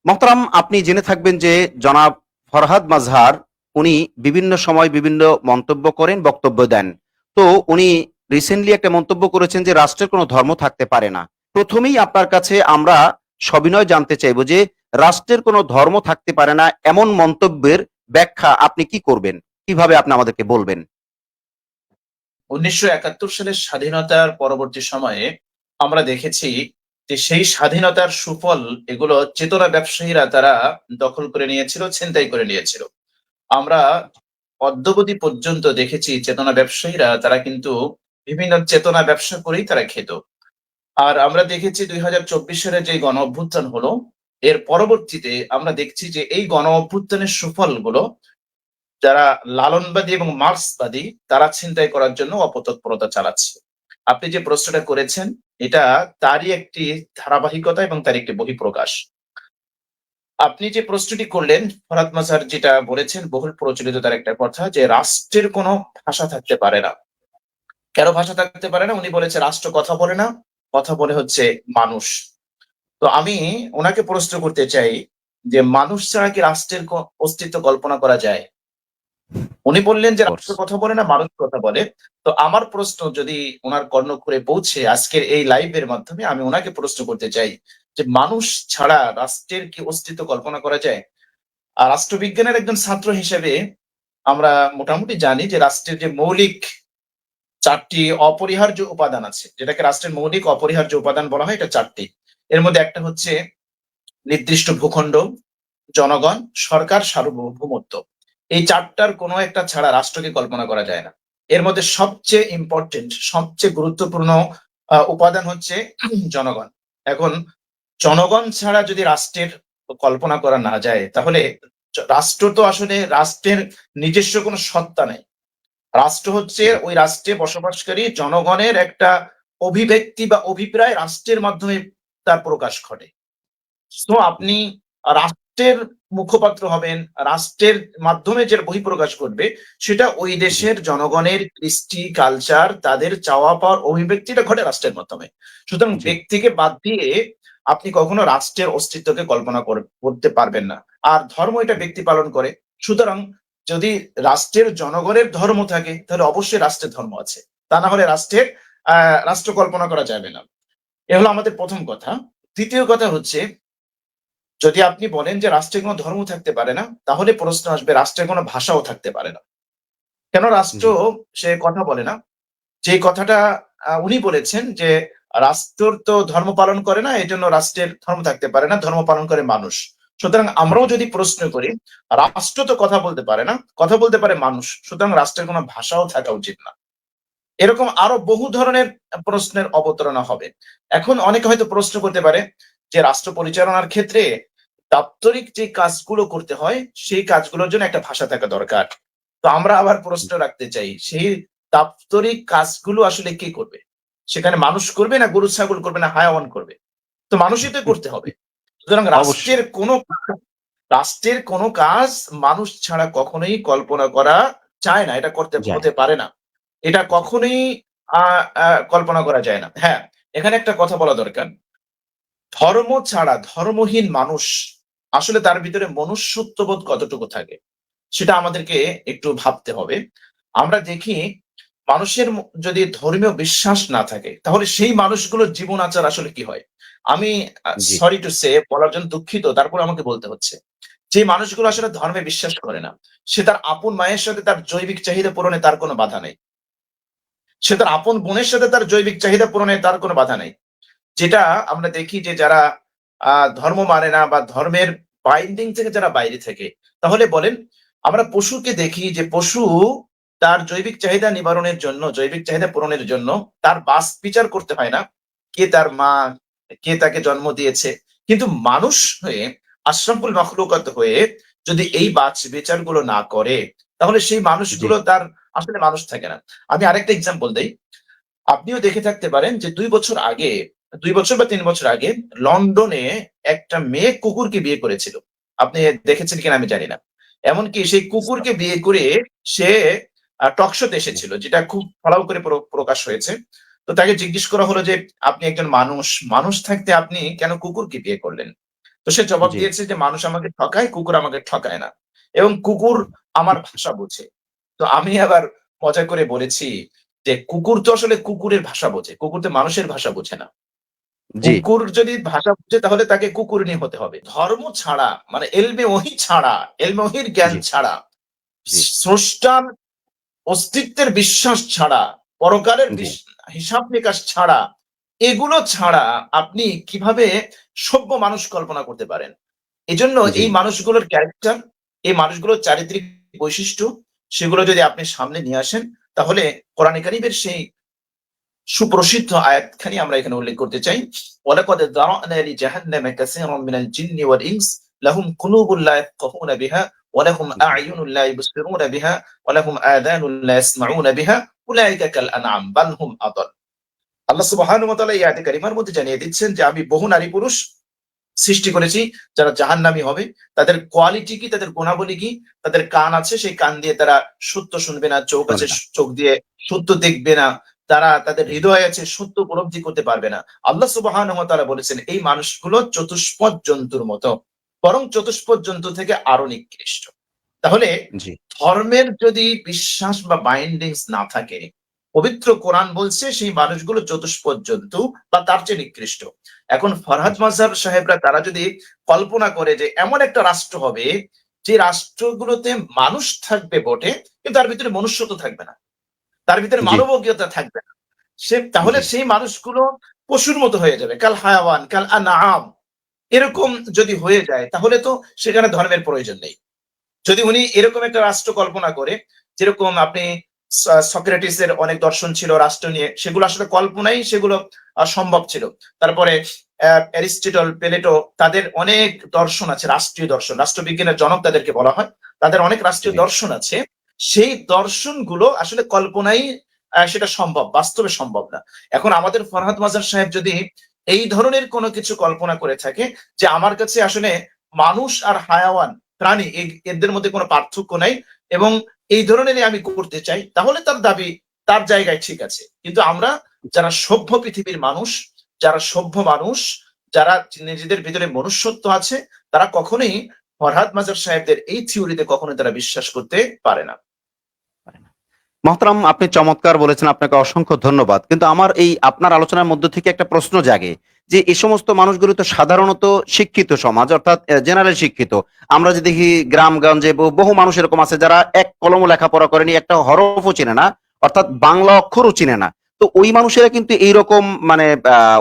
মোহতারাম, আপনি জেনে থাকবেন যে জনাব ফরহাদ মাজহার উনি বিভিন্ন সময় বিভিন্ন মন্তব্য করেন, বক্তব্য দেন। তো উনি রিসেন্টলি একটা মন্তব্য করেছেন যে রাষ্ট্রের কোনো ধর্ম থাকতে পারে না। প্রথমেই আপনার কাছে আমরা সবিনয় জানতে চাইবো যে রাষ্ট্রের কোনো ধর্ম থাকতে পারে না এমন মন্তব্যের ব্যাখ্যা আপনি কি করবেন, কিভাবে আপনি আমাদেরকে বলবেন? 1971 সালের স্বাধীনতার পরবর্তী সময়ে আমরা দেখেছি যে সেই স্বাধীনতার সুফল এগুলো চেতনা ব্যবসায়ীরা তারা দখল করে নিয়েছিল, ছিনতাই করে নিয়েছিল। আমরা অদ্যাবধি পর্যন্ত দেখেছি চেতনা ব্যবসায়ীরা তারা কিন্তু বিভিন্ন চেতনা ব্যবসা করেই তারা খেত। আর আমরা দেখেছি 2024 সালে যে গণ অভ্যুত্থান হলো, এর পরবর্তীতে আমরা দেখছি যে এই গণ অভ্যুত্থানের সুফলগুলো যারা লালনবাদী এবং মার্ক্সবাদী তারা ছিনতাই করার জন্য অপতৎপরতা চালাচ্ছে। আপনি যে প্রশ্নটা করেছেন এটা তারই একটি ধারাবাহিকতা এবং তার একটি বহিঃপ্রকাশ। আপনি যে প্রশ্নটি করলেন, ফরহাদ মাজহার যেটা বলেছেন বহুল প্রচলিত তার একটা কথা যে রাষ্ট্রের কোনো ভাষা থাকতে পারে না। কেন ভাষা থাকতে পারে না? উনি বলেছে রাষ্ট্র কথা বলে না, কথা বলে হচ্ছে মানুষ। তো আমি ওনাকে প্রশ্ন করতে চাই যে মানুষ ছাড়া কি রাষ্ট্রের অস্তিত্ব কল্পনা করা যায়? উনি বললেন যে কোর্স। রাষ্ট্র কথা বলে না, মানুষ কথা বলে। তো আমার প্রশ্ন যদি ওনার কর্ণকুহরে পৌঁছে আজকের এই লাইভের মাধ্যমে আমি ওনাকে প্রশ্ন করতে চাই যে মানুষ ছাড়া রাষ্ট্রের কি অস্তিত্ব কল্পনা করা যায়? আর রাষ্ট্রবিজ্ঞানের একজন ছাত্র হিসেবে আমরা মোটামুটি জানি যে রাষ্ট্রের যে মৌলিক 4টি অপরিহার্য উপাদান আছে, যেটাকে রাষ্ট্রের মৌলিক অপরিহার্য উপাদান বলা হয়, এটা 4টি। এর মধ্যে একটা হচ্ছে নির্দিষ্ট ভূখণ্ড, জনগণ, সরকার, সার্বভৌমত্ব। এই 4টার কোনো একটা ছাড়া রাষ্ট্রকে কল্পনা করা যায় না। এর মধ্যে সবচেয়ে ইম্পর্টেন্ট, সবচেয়ে গুরুত্বপূর্ণ উপাদান হচ্ছে জনগণ। এখন জনগণ ছাড়া যদি রাষ্ট্রের কল্পনা করা না যায়, তাহলে রাষ্ট্র তো আসলে রাষ্ট্রের নিজস্ব কোনো সত্তা নেই। রাষ্ট্র হচ্ছে জি। ওই রাষ্ট্রে বসবাসকারী জনগণের একটা অভিব্যক্তি বা অভিপ্রায় রাষ্ট্রের মাধ্যমে তার প্রকাশ ঘটে। তো আপনি রাষ্ট্রের মুখপাত্র হবেন, রাষ্ট্রের মাধ্যমে যে বহিঃপ্রকাশ ঘটবে সেটা ওই জি। দেশের জনগণের কৃষ্টি, কালচার, তাদের চাওয়া পাওয়ার অভিব্যক্তিটা ঘটে রাষ্ট্রের মাধ্যমে। সুতরাং জি। ব্যক্তিকে বাদ দিয়ে আপনি কখনো রাষ্ট্রের অস্তিত্বকে কল্পনা করতে পারবেন না। আর ধর্ম এটা ব্যক্তি পালন করে। সুতরাং যদি রাষ্ট্রের জনগণের ধর্ম থাকে তাহলে অবশ্যই রাষ্ট্রের ধর্ম আছে। তা না হলে রাষ্ট্র কল্পনা করা যাবে না। এ হলো আমাদের প্রথম কথা। দ্বিতীয় কথা হচ্ছে, যদি আপনি বলেন যে রাষ্ট্রের কোনো ধর্ম থাকতে পারে না, তাহলে প্রশ্ন আসবে রাষ্ট্রের কোনো ভাষাও থাকতে পারে না। কেন? রাষ্ট্র জি। সে কথা বলে না। যে কথাটা উনি বলেছেন যে রাষ্ট্র তো ধর্ম পালন করে না, এজন্য রাষ্ট্রের ধর্ম থাকতে পারে না, ধর্ম পালন করে মানুষ। সুতরাং জি। আমরাও যদি প্রশ্ন করি, রাষ্ট্র তো কথা বলতে পারে না, কথা বলতে পারে মানুষ। সুতরাং রাষ্ট্রের কোনো ভাষাও থাকা উচিত না। এরকম আরো বহু ধরনের প্রশ্নের অবতারণা হবে। এখন অনেকে হয়তো প্রশ্ন করতে পারে যে রাষ্ট্র পরিচালনার ক্ষেত্রে দাপ্তরিক যে কাজগুলো করতে হয় সেই কাজগুলোর জন্য একটা ভাষা থাকা দরকার। তো আমরা আবার প্রশ্ন রাখতে চাই, সেই দাপ্তরিক কাজগুলো আসলে কে করবে? সেখানে মানুষ করবে না গরু ছাগল করবে না হায়াওয়ান করবে? তো মানুষই তো করতে হবে। সুতরাং অবশ্যই। রাষ্ট্রের কোনো কাজ মানুষ ছাড়া কখনোই কল্পনা করা যায় না, এটা করতে যায় হতে না। পারে না। এটা জি। কখনোই কল্পনা করা যায় না। হ্যাঁ, এখানে একটা কথা বলা দরকার। ধর্ম ছাড়া ধর্মহীন মানুষ আসলে তার ভিতরে মনুষ্যত্ববোধ কতটুকু থাকে সেটা আমাদেরকে একটু ভাবতে হবে। আমরা দেখি মানুষের যদি ধর্মীয় বিশ্বাস না থাকে তাহলে সেই মানুষগুলোর জীবন আচার আসলে কি হয়? আমি জি। সরি টু সে বলার জন্য দুঃখিত, তারপর আমাকে বলতে হচ্ছে। যে মানুষগুলো আসলে ধর্মে বিশ্বাস করে না, সে তার আপন মায়ের সাথে তার জৈবিক চাহিদা পূরণে তার কোনো বাধা নেই। সে তার আপন বোনের সাথে তার জৈবিক চাহিদা পূরণে তার কোনো বাধা নেই। যেটা আমরা দেখি যে যারা ধর্ম মানে না বা ধর্মের বাইন্ডিং থেকে যারা বাইরে থাকে, তাহলে বলেন আমরা পশুকে দেখি যে পশু তার জৈবিক চাহিদা নিবারণের জন্য, জৈবিক চাহিদা পূরণের জন্য তার বাছ বিচার করতে হয় না। কে তার মা, কে তাকে জন্ম দিয়েছে। কিন্তু মানুষ হয়ে, আশরাফুল মাখলুকাত হয়ে যদি এই বাছ বিচারগুলো না করে, তাহলে সেই জি। মানুষগুলো তার আসলে মানুষ থাকে না। আমি আরেকটা এক্সাম্পল দেই। আপনিও দেখে থাকতে পারেন যে ২ বছর আগে, ২ বছর বা ৩ বছর আগে লন্ডনে একটা মেয়ে কুকুরকে বিয়ে করেছিল। আপনি দেখেছেন কিনা আমি জানি না। এমনকি সেই কুকুরকে বিয়ে করে সে টক শোতে এসেছিল, যেটা খুব ফলাও করে প্রকাশ হয়েছে। তো তাকে জিজ্ঞেস করা হলো যে, "আপনি একজন মানুষ, মানুষ থাকতে আপনি কেন কুকুরকে বিয়ে করলেন?" তো সে জবাব জি, দিয়েছে যে মানুষ আমাকে ঠকায়, কুকুর আমাকে ঠকায় না, এবং কুকুর আমার ভাষা বোঝে। তো আমি আবার মজা করে বলেছি যে কুকুর তো আসলে কুকুরের ভাষা বোঝে, কুকুর তো মানুষের ভাষা বোঝে না। জি, কুকুর যদি ভাষা বুঝে তাহলে তাকে কুকুরনি হতে হবে। ধর্ম ছাড়া, মানে এলমে ওহী ছাড়া, এলমে ওহীর জ্ঞান জি, ছাড়া, জি, স্রষ্টার অস্তিত্বের বিশ্বাস ছাড়া, পরকালের জি, হিসাব নিকাশ ছাড়া, এগুলো ছাড়া আপনি কিভাবে সভ্য মানুষ কল্পনা করতে পারেন? এজন্য জি, এই মানুষগুলোর ক্যারেক্টার, এই মানুষগুলোর চারিত্রিক বৈশিষ্ট্য, সেগুলো যদি আপনি সামনে নিয়ে আসেন, তাহলে কোরআনে কারীমের সেই সুপ্রসিদ্ধ আয়াতখানি আমরা এখানে উল্লেখ করতে চাই। ওয়ালাকাদ যারানা লিজাহান্নামা কাসীরাম মিনাল জিন্নি ওয়াল ইনস লাহুম কুলুবুন লা ইয়াফকাহুনা বিহা ওয়া লাহুম জি, আ'য়ুনুন লা ইবসিরুনা বিহা ওয়া লাহুম আযানুন লা ইয়াসমাউনা বিহা উলাইকা কাল আনআম বাল হুম আদাল। আল্লাহ সুবহানাহু ওয়া তাআলা এই আয়াতে কারিমার মধ্যে জানিয়ে দিচ্ছেন যে আমি বহু নারী পুরুষ সৃষ্টি করেছি যারা জাহান্নামী হবে। তাদের কোয়ালিটি কি, তাদের গুণাবলী কি? তাদের কান আছে, সেই কান দিয়ে তারা সত্য শুনবে না, চোখ আছে শোনে না। চোখ দিয়ে সত্য দেখবে না, তারা তাদের জি, হৃদয় আছে সত্য উপলব্ধি করতে পারবে না। আল্লাহ সুবহানাহু ওয়া তাআলা বলেছেন এই মানুষগুলো চতুষ্পদ জন্তুর মতো, বরং চতুষ্পদ জন্তু থেকে আরো নিকৃষ্ট। তাহলে জি, ধর্মের যদি বিশ্বাস বা বাইন্ডিংস না থাকে, পবিত্র কোরআন বলছে সেই মানুষগুলো চতুষ্পদ জন্তু বা তার চেয়ে নিকৃষ্ট। এখন ফরহাদ জি, মাযহার সাহেবরা তারা যদি কল্পনা করে যে এমন একটা রাষ্ট্র হবে যে রাষ্ট্রগুলোতে মানুষ থাকবে বটে, কিন্তু তার ভিতরে মনুষ্যত্ব থাকবে না, তার ভিতরে জি, মানবীয়তা থাকবে না, তাহলে জি, সেই মানুষগুলো পশুর মতো হয়ে যাবে, কাল হায়াওয়ান কাল আনআম। এরকম যদি হয়ে যায় তাহলে তো সেখানে ধর্মের প্রয়োজন নেই। যদি উনি এরকম একটা রাষ্ট্র কল্পনা করে, যেরকম আপনি সক্রেটিসের অনেক দর্শন ছিল রাষ্ট্র নিয়ে, সেগুলো আসলে কল্পনাই, সেগুলো সম্ভব ছিল। তারপরে অ্যারিস্টটল, প্লেটো, তাদের অনেক দর্শন আছে, রাষ্ট্রীয় দর্শন, রাষ্ট্রবিজ্ঞানের জনক তাদেরকে বলা হয়। তাদের অনেক রাষ্ট্রীয় জি, দর্শন আছে। সেই দর্শনগুলো আসলে কল্পনাই, সেটা সম্ভব, বাস্তবে সম্ভব না। এখন আমাদের ফরহাদ মাজার সাহেব যদি এই ধরনের কোনো কিছু কল্পনা করে থাকে যে আমার কাছে আসলে মানুষ আর হায়াওয়ান, প্রাণী, এদের মধ্যে কোনো পার্থক্য নাই, এবং এই ধরনেরই আমি করতে চাই, তাহলে তার দাবি তার জায়গায় ঠিক আছে। কিন্তু আমরা যারা সভ্য পৃথিবীর মানুষ, যারা সভ্য মানুষ, যারা নিজেদের ভিতরে মনুষ্যত্ব আছে, তারা কখনোই ফরহাদ মাজার সাহেবদের এই থিওরিতে কখনোই তারা বিশ্বাস করতে পারে না। মহতারাম, আপনি চমৎকার বলেছেন, আপনাকে অসংখ্য ধন্যবাদ। কিন্তু আমার এই আপনার আলোচনার মধ্য থেকে একটা প্রশ্ন জাগে যে এই সমস্ত মানুষগুলো তো সাধারণত শিক্ষিত সমাজ, অর্থাৎ জেনারেল শিক্ষিত। আমরা যে দেখি গ্রামগঞ্জে বহু মানুষ এরকম আছে যারা এক কলমও লেখাপড়া করেনি, একটা হরফও চিনে না, অর্থাৎ বাংলা অক্ষরও চিনে না। তো ওই মানুষেরা কিন্তু এইরকম মানে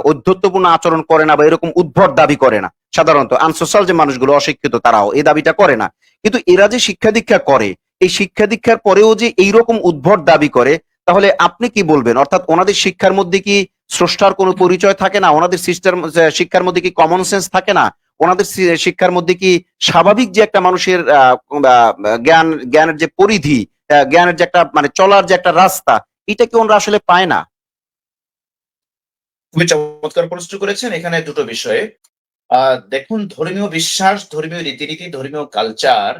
ঔদ্ধত্যপূর্ণ আচরণ করে না বা এরকম উদ্ভট দাবি করে না। সাধারণত আনসোশ্যাল যে মানুষগুলো অশিক্ষিত তারাও এই দাবিটা করে না। কিন্তু এরা যে শিক্ষা দীক্ষা করে, এই শিক্ষা দীক্ষার পরেও যে এইরকম উদ্ভট দাবি করে, তাহলে আপনি কি বলবেন? অর্থাৎ ওনাদের শিক্ষার মধ্যে কি স্রষ্টার কোনো পরিচয় থাকে না? ওনাদের শিক্ষার মধ্যে কি কমন সেন্স থাকে না? ওনাদের শিক্ষার মধ্যে কি স্বাভাবিক যে একটা মানুষের জ্ঞানের যে পরিধি, জ্ঞানের যে একটা মানে চলার যে একটা রাস্তা, এটা কি ওনারা আসলে পায় না? খুবই চমৎকার প্রশ্ন করেছেন। এখানে দুটো বিষয়ে দেখুন, ধর্মীয় বিশ্বাস, ধর্মীয় রীতিনীতি, ধর্মীয় কালচার,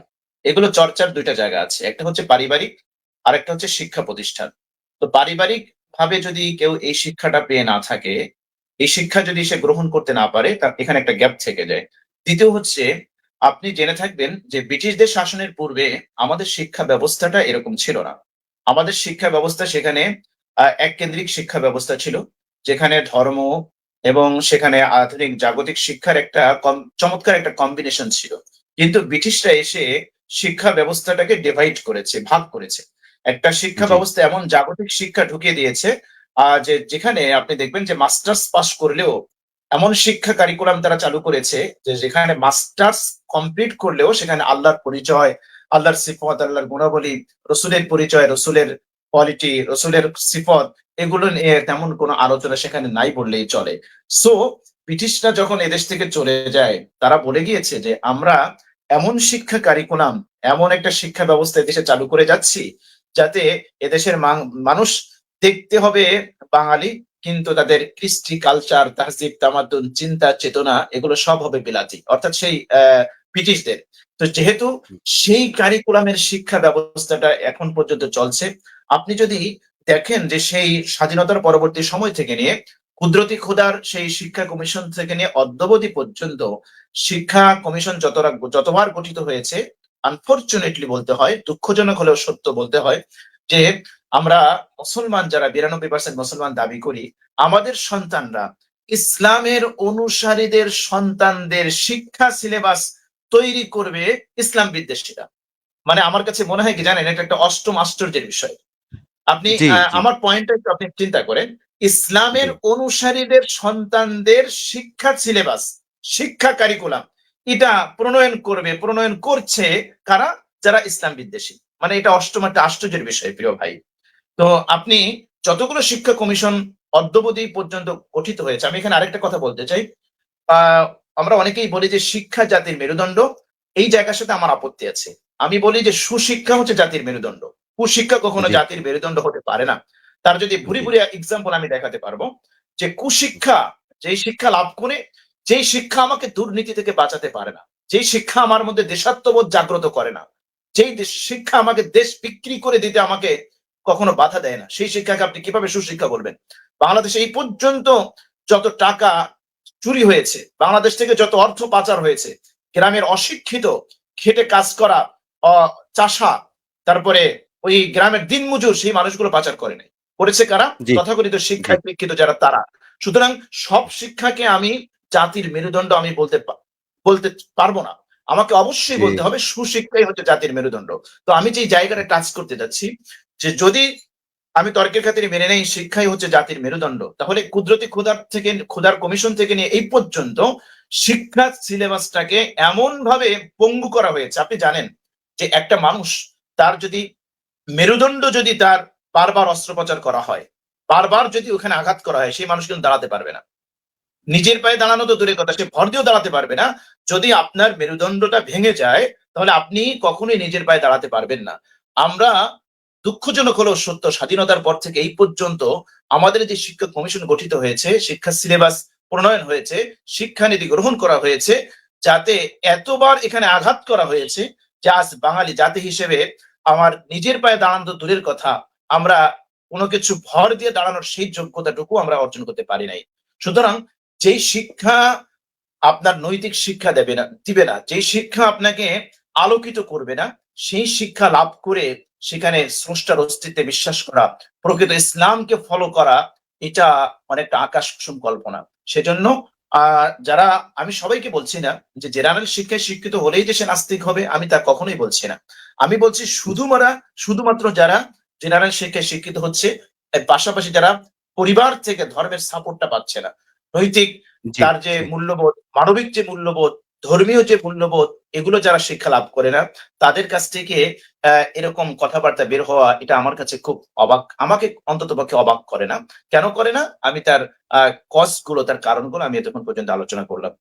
এগুলো চর্চার দুইটা জায়গা আছে। একটা হচ্ছে পারিবারিক, আর একটা হচ্ছে শিক্ষা প্রতিষ্ঠান। তো পারিবারিক ভাবে যদি কেউ এই শিক্ষাটা পেয়ে না থাকে, এই শিক্ষা যদি সে গ্রহণ করতে না পারে, তার এখানে একটা গ্যাপ থেকে যায়। দ্বিতীয় হচ্ছে, আপনি জেনে থাকবেন যে ব্রিটিশদের শাসনের পূর্বে আমাদের শিক্ষা ব্যবস্থাটা এরকম ছিল না। আমাদের শিক্ষা ব্যবস্থা সেখানে এককেন্দ্রিক শিক্ষা ব্যবস্থা ছিল, যেখানে ধর্ম এবং সেখানে আধুনিক জাগতিক শিক্ষার একটা চমৎকার একটা কম্বিনেশন ছিল। কিন্তু ব্রিটিশরা এসে শিক্ষা ব্যবস্থাটাকে ডিভাইড করেছে, ভাগ করেছে। একটা শিক্ষা জি, ব্যবস্থা এমন জাগতিক শিক্ষা ঢুকিয়ে দিয়েছে যে যেখানে আপনি দেখবেন যে মাস্টার্স পাস করলেও এমন শিক্ষা কারিকুলাম তারা চালু করেছে যে যেখানে মাস্টার্স কমপ্লিট করলেও সেখানে আল্লাহর পরিচয়, আল্লাহর সিফত, আল্লাহর গুণাবলী, রসুলের পরিচয়, রসুলের কোয়ালিটি, রসুলের সিফত, এগুলো নিয়ে তেমন কোনো আলোচনা সেখানে নাই বললেই চলে। সো ব্রিটিশরা যখন এদেশ থেকে চলে যায়, তারা বলে গিয়েছে যে আমরা এমন শিক্ষা কারিকুলাম, এমন একটা শিক্ষা ব্যবস্থা এদেশে চালু করে যাচ্ছি যাতে এদেশের মানুষ দেখতে হবে বাঙালি, কিন্তু তাদের কৃষ্টি, কালচার, তাহজিব, তামাদ্দুন, চিন্তা, চেতনা, এগুলো সব হবে বিলাতি, অর্থাৎ সেই ব্রিটিশদের। তো যেহেতু সেই কারিকুলামের শিক্ষা ব্যবস্থাটা এখন পর্যন্ত চলছে, আপনি যদি দেখেন যে সেই স্বাধীনতার পরবর্তী সময় থেকে নিয়ে কুদরতি খোদার সেই শিক্ষা কমিশন থেকে নিয়ে অদ্যাবধি পর্যন্ত শিক্ষা কমিশন যতবার গঠিত হয়েছে, আনফরচুনেটলি বলতে হয়, দুঃখজনক হলেও সত্য বলতে হয়, যে আমরা মুসলমান যারা 92% মুসলমান দাবি করি, আমাদের সন্তানরা ইসলামের অনুসারীদের সন্তানদের শিক্ষা সিলেবাস তৈরি করবে ইসলাম বিদ্বেষীরা। মানে আমার কাছে মনে হয় কি জানেন, এটা একটা অষ্টম আশ্চর্যের বিষয়। আপনি জি, জি, আমার পয়েন্টটা একটু আপনি চিন্তা করেন, জি, ইসলামের অনুসারীদের সন্তানদের শিক্ষা সিলেবাস, শিক্ষা কারিকুলাম এটা প্রণয়ন করছে কারা? যারা ইসলাম বিদ্বেষী। মানে এটা অষ্টম একটা আশ্চর্যের বিষয় প্রিয় ভাই। তো আপনি যতগুলো শিক্ষা কমিশন অদ্যাবধি পর্যন্ত গঠিত হয়েছে, আমি এখানে আরেকটা কথা বলতে চাই। আহ আমরা অনেকেই বলি যে শিক্ষা জাতির মেরুদণ্ড, এই জায়গার সাথে আমার আপত্তি আছে। আমি বলি যে সুশিক্ষা হচ্ছে জাতির মেরুদণ্ড, কুশিক্ষা কখনো জি, জাতির মেরুদণ্ড হতে পারে না। তার যদি ভুরি জি, ভুরি এক্সাম্পল আমি দেখাতে পারবো, যে কুশিক্ষা, যেই শিক্ষা লাভ করে, যেই শিক্ষা আমাকে দুর্নীতি থেকে বাঁচাতে পারে না, যেই শিক্ষা আমার মধ্যে দেশাত্মবোধ জাগ্রত করে না, যেই শিক্ষা আমাকে দেশ বিক্রি করে দিতে আমাকে কখনো বাধা দেয় না, সেই শিক্ষাকে আপনি কিভাবে সুশিক্ষা বলবেন? বাংলাদেশে এই পর্যন্ত যত টাকা চুরি হয়েছে, বাংলাদেশ থেকে যত অর্থ পাচার হয়েছে, গ্রামের অশিক্ষিত খেটে কাজ করা চাষা, তারপরে ওই গ্রামের দিনমজুর, সেই মানুষগুলো পাচার করে নাই, করেছে কারা? জি, তথাকথিত জি, শিক্ষায় শিক্ষিত যারা, তারা। সুতরাং সব শিক্ষাকে আমি জাতির মেরুদণ্ড আমি বলতে পারবো না। আমাকে অবশ্যই জি, বলতে হবে সুশিক্ষাই হচ্ছে জাতির মেরুদণ্ড। তো আমি যে জায়গাটা টাচ করতে যাচ্ছি, যে যদি আমি তর্কের খাতিরে মেনে নেই শিক্ষাই হচ্ছে জাতির মেরুদণ্ড, তাহলে কুদরতি ক্ষুধার কমিশন থেকে নিয়ে এই পর্যন্ত শিক্ষা সিলেবাসটাকে এমন ভাবে পঙ্গু করা হয়েছে। আপনি জানেন যে একটা মানুষ, তার যদি মেরুদণ্ড যদি তার বারবার অস্ত্রোপচার করা হয়, বারবার যদি ওখানে আঘাত করা হয়, সেই মানুষ কিন্তু দাঁড়াতে পারবে না। নিজের পায়ে দাঁড়ানো তো দূরের কথা, সে ভর দিয়েও দাঁড়াতে পারবে না। যদি আপনার মেরুদণ্ডটা ভেঙে যায়, তাহলে আপনি কখনোই নিজের পায়ে দাঁড়াতে পারবেন না। আমরা, দুঃখজনক হলেও সত্য, স্বাধীনতার পর থেকে এই পর্যন্ত আমাদের যে শিক্ষা কমিশন গঠিত হয়েছে, শিক্ষা সিলেবাস প্রণয়ন হয়েছে, শিক্ষানীতি গ্রহণ করা হয়েছে, যাতে এতবার এখানে আঘাত করা হয়েছে, যে আজ বাঙালি জাতি হিসেবে আমার নিজের পায়ে দাঁড়ানো তো দূরের কথা, আমরা কোনো কিছু ভর দিয়ে দাঁড়ানোর সেই যোগ্যতাটুকু আমরা অর্জন করতে পারি নাই। সুতরাং যেই শিক্ষা আপনার নৈতিক শিক্ষা দিবে না, যেই শিক্ষা আপনাকে আলোকিত করবে না, সেই শিক্ষা লাভ করে সেখানে স্রষ্টার অস্তিত্বে বিশ্বাস করা, প্রকৃত ইসলামকে ফলো করা, এটা অনেকটা আকাশ কুসুম কল্পনা। সেজন্য যারা, আমি সবাইকে বলছি না যে জেনারেল শিক্ষায় শিক্ষিত হলেই যে সে নাস্তিক হবে, আমি তা কখনোই বলছি না। আমি বলছি শুধুমাত্র যারা জেনারেল শিক্ষায় শিক্ষিত হচ্ছে, এর পাশাপাশি যারা পরিবার থেকে ধর্মের সাপোর্টটা পাচ্ছে না, নৈতিক, জি, তার যে জি, মূল্যবোধ, মানবিক যে মূল্যবোধ, ধর্মীয় যে মূল্যবোধ, এগুলো যারা শিক্ষা লাভ করে না, তাদের কাছ থেকে এরকম কথাবার্তা বের হওয়া, এটা আমার কাছে খুব অবাক, আমাকে অন্ততপক্ষে অবাক করে না। কেন করে না? আমি তার কজ গুলো, তার কারণগুলো আমি এতক্ষণ পর্যন্ত আলোচনা করলাম।